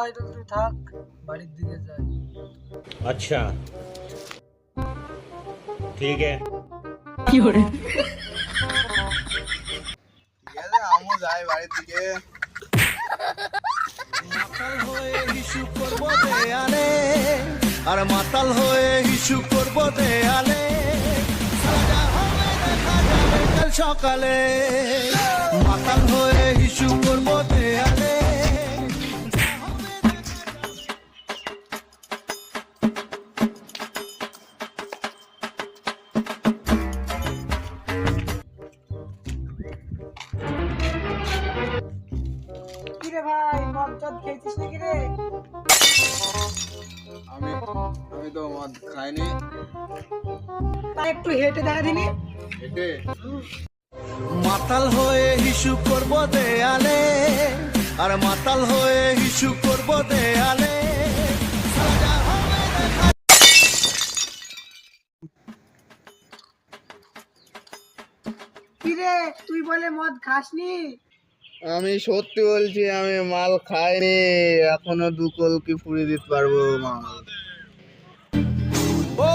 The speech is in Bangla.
ভাই তুই থাক, বাড়ির দিকে যাই। अच्छा ठीक है। কি hore ঠিক আছে, আমু যাই বাড়ির দিকে। মাতাল হয়ে হিসু করব দেয়ালে, আর মাতাল হয়ে হিসু করব দেয়ালে, সাজা হবে দেখা যাবে কাল সকালে। মাতাল হয়ে হিসু করব দেয়ালে। কিরে ভাই, মদ টদ খেয়েছিস নাকি রে? আমি আমি তো মদ খাইনি। তা একটু হেঁটে দেখা দিনি। হেঁটে? মাতাল হয়ে হিসু করব দেয়ালে, আর মাতাল হয়ে হিসু করব দেয়ালে, সাজা হবে দেখা। কিরে তুই বলে মদ খাসনি? আমি সত্যি বলছি, আমি মাল খাইনি। এখনো 2 কলকি ফুড়ি দিতে পারবো মাল। ও